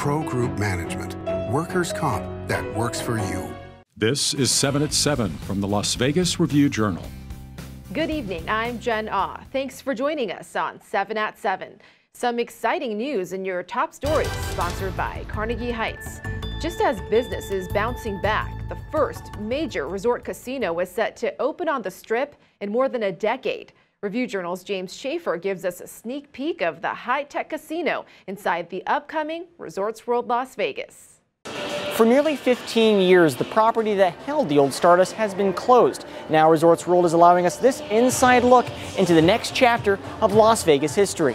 Pro Group Management. Workers' comp that works for you. This is 7 at 7 from the Las Vegas Review-Journal. Good evening, I'm Jen Ah. Thanks for joining us on 7 at 7. Some exciting news in your top stories, sponsored by Carnegie Heights. Just as business is bouncing back, the first major resort casino is set to open on the Strip in more than a decade. Review-Journal's James Schaefer gives us a sneak peek of the high-tech casino inside the upcoming Resorts World Las Vegas. For nearly 15 years, the property that held the old Stardust has been closed. Now Resorts World is allowing us this inside look into the next chapter of Las Vegas history.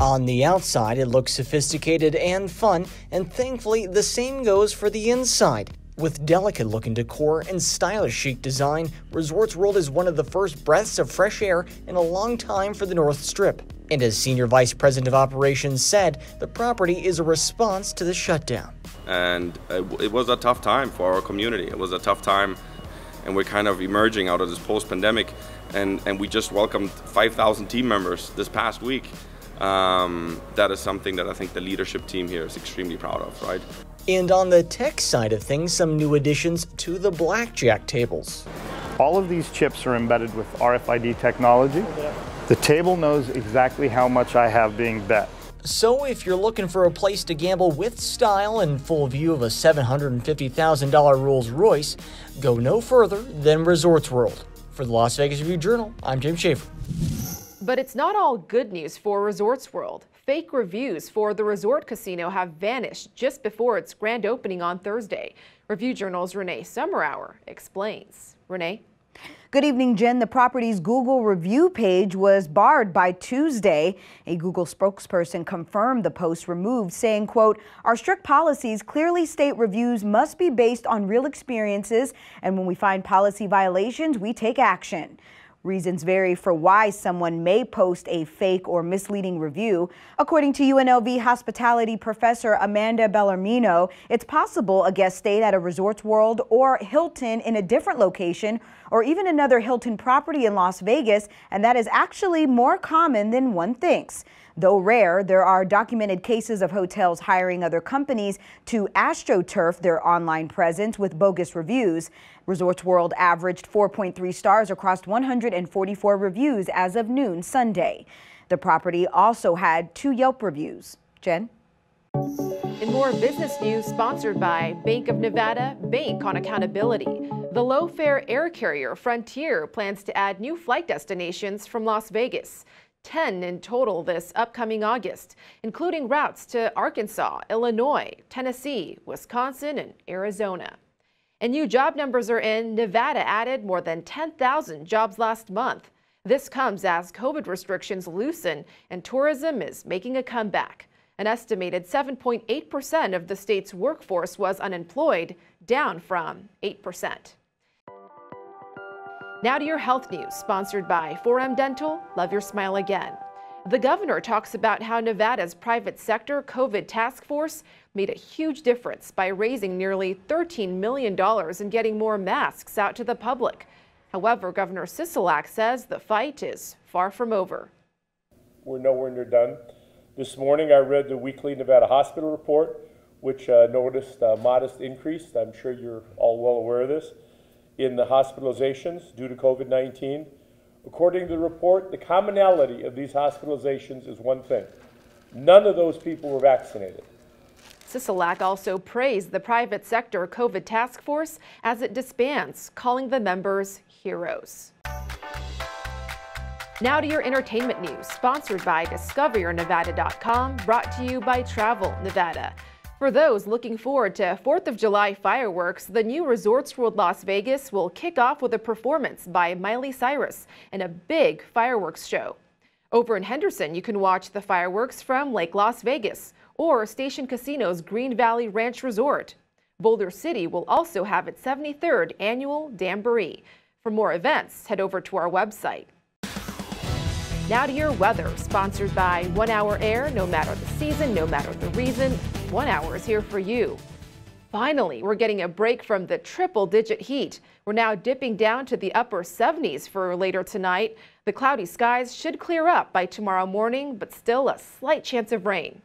On the outside, it looks sophisticated and fun, and thankfully, the same goes for the inside. With delicate-looking decor and stylish chic design, Resorts World is one of the first breaths of fresh air in a long time for the North Strip. And as Senior Vice President of Operations said, the property is a response to the shutdown. And it was a tough time for our community. It was a tough time, and we're kind of emerging out of this post-pandemic, and we just welcomed 5,000 team members this past week. That is something that I think the leadership team here is extremely proud of, right? And on the tech side of things, some new additions to the blackjack tables. All of these chips are embedded with RFID technology. The table knows exactly how much I have being bet. So if you're looking for a place to gamble with style and full view of a $750,000 Rolls Royce, go no further than Resorts World. For the Las Vegas Review-Journal, I'm James Schaefer. But it's not all good news for Resorts World. Fake reviews for the resort casino have vanished just before its grand opening on Thursday. Review-Journal's Renee Summerhour explains. Renee? Good evening, Jen. The property's Google review page was barred by Tuesday. A Google spokesperson confirmed the post removed, saying, quote, "Our strict policies clearly state reviews must be based on real experiences, and when we find policy violations, we take action." Reasons vary for why someone may post a fake or misleading review. According to UNLV hospitality professor Amanda Bellarmino, it's possible a guest stayed at a Resorts World or Hilton in a different location, or even another Hilton property in Las Vegas, and that is actually more common than one thinks. Though rare, there are documented cases of hotels hiring other companies to AstroTurf their online presence with bogus reviews. Resorts World averaged 4.3 stars across 144 reviews as of noon Sunday. The property also had 2 Yelp reviews. Jen? In more business news, sponsored by Bank of Nevada, Bank on Accountability. The low-fare air carrier Frontier plans to add new flight destinations from Las Vegas. 10 in total this upcoming August, including routes to Arkansas, Illinois, Tennessee, Wisconsin, and Arizona. And new job numbers are in. Nevada added more than 10,000 jobs last month. This comes as COVID restrictions loosen and tourism is making a comeback. An estimated 7.8% of the state's workforce was unemployed, down from 8%. Now to your health news, sponsored by 4M Dental. Love your smile again. The governor talks about how Nevada's private sector COVID task force made a huge difference by raising nearly $13 million and getting more masks out to the public. However, Governor Sisolak says the fight is far from over. We're nowhere near done. This morning I read the weekly Nevada hospital report, which noticed a modest increase. I'm sure you're all well aware of this, in the hospitalizations due to COVID-19. According to the report, the commonality of these hospitalizations is one thing: none of those people were vaccinated. Sisolak also praised the private sector COVID task force as it disbands, calling the members heroes. Now to your entertainment news, sponsored by DiscoverYourNevada.com, brought to you by Travel Nevada. For those looking forward to 4th of July fireworks, the new Resorts World Las Vegas will kick off with a performance by Miley Cyrus and a big fireworks show. Over in Henderson, you can watch the fireworks from Lake Las Vegas or Station Casino's Green Valley Ranch Resort. Boulder City will also have its 73rd annual Damboree. For more events, head over to our website. Now to your weather, sponsored by 1 Hour Air. No matter the season, no matter the reason, 1 Hour is here for you. Finally, we're getting a break from the triple-digit heat. We're now dipping down to the upper 70s for later tonight. The cloudy skies should clear up by tomorrow morning, but still a slight chance of rain.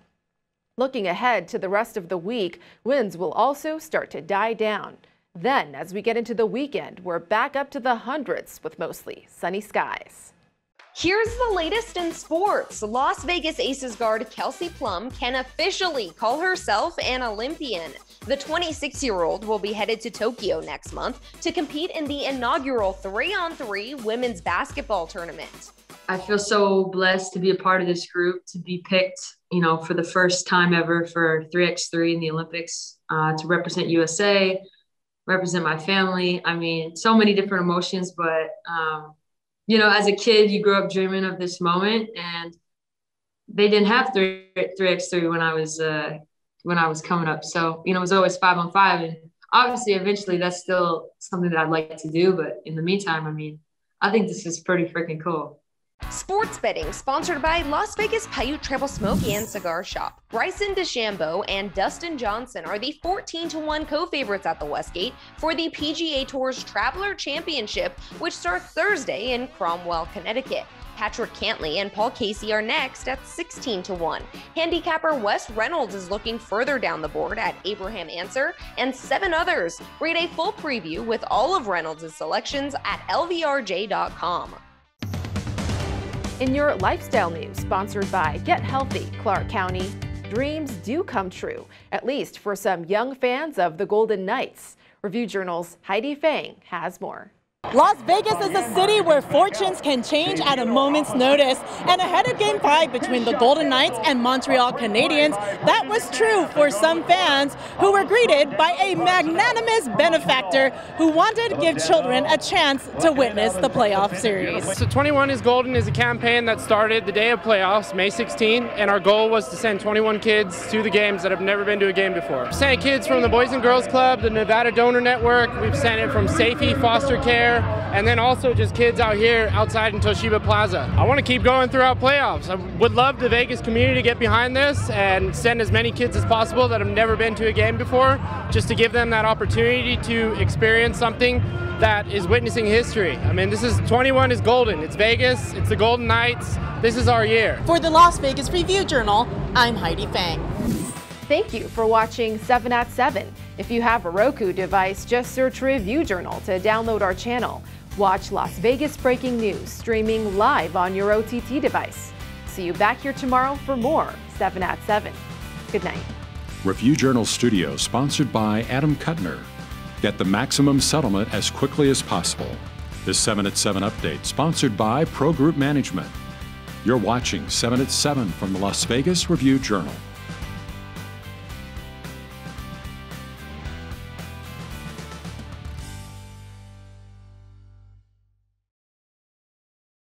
Looking ahead to the rest of the week, winds will also start to die down. Then, as we get into the weekend, we're back up to the hundreds with mostly sunny skies. Here's the latest in sports. Las Vegas Aces guard Kelsey Plum can officially call herself an Olympian. The 26-year-old will be headed to Tokyo next month to compete in the inaugural 3-on-3 women's basketball tournament. I feel so blessed to be a part of this group, to be picked, for the first time ever for 3x3 in the Olympics, to represent USA, represent my family. I mean, so many different emotions, but as a kid, you grew up dreaming of this moment, and they didn't have 3x3 when I was coming up. So, it was always 5-on-5, and obviously, eventually, that's still something that I'd like to do. But in the meantime, I think this is pretty freaking cool. Sports betting sponsored by Las Vegas Paiute Travel Smoke and Cigar Shop. Bryson DeChambeau and Dustin Johnson are the 14-1 co-favorites at the Westgate for the PGA Tour's Traveler Championship, which starts Thursday in Cromwell, Connecticut. Patrick Cantley and Paul Casey are next at 16-1. Handicapper Wes Reynolds is looking further down the board at Abraham Ancer and 7 others. Read a full preview with all of Reynolds' selections at lvrj.com. In your lifestyle news, sponsored by Get Healthy, Clark County, dreams do come true, at least for some young fans of the Golden Knights. Review Journal's Heidi Fang has more. Las Vegas is a city where fortunes can change at a moment's notice. And ahead of Game 5 between the Golden Knights and Montreal Canadiens, that was true for some fans who were greeted by a magnanimous benefactor who wanted to give children a chance to witness the playoff series. So 21 is Golden is a campaign that started the day of playoffs, May 16, and our goal was to send 21 kids to the games that have never been to a game before. Sent kids from the Boys and Girls Club, the Nevada Donor Network, we've sent it from Safety Foster Care, and then also just kids out here outside in Toshiba Plaza. I want to keep going throughout playoffs. I would love the Vegas community to get behind this and send as many kids as possible that have never been to a game before, just to give them that opportunity to experience something that is witnessing history. 21 is Golden. It's Vegas, it's the Golden Knights. This is our year. For the Las Vegas Review Journal, I'm Heidi Fang. Thank you for watching 7 at 7. If you have a Roku device, just search Review Journal to download our channel. Watch Las Vegas breaking news streaming live on your OTT device. See you back here tomorrow for more 7 at 7. Good night. Review Journal Studio, sponsored by Adam Kuttner. Get the maximum settlement as quickly as possible. This 7 at 7 update, sponsored by Pro Group Management. You're watching 7 at 7 from the Las Vegas Review Journal.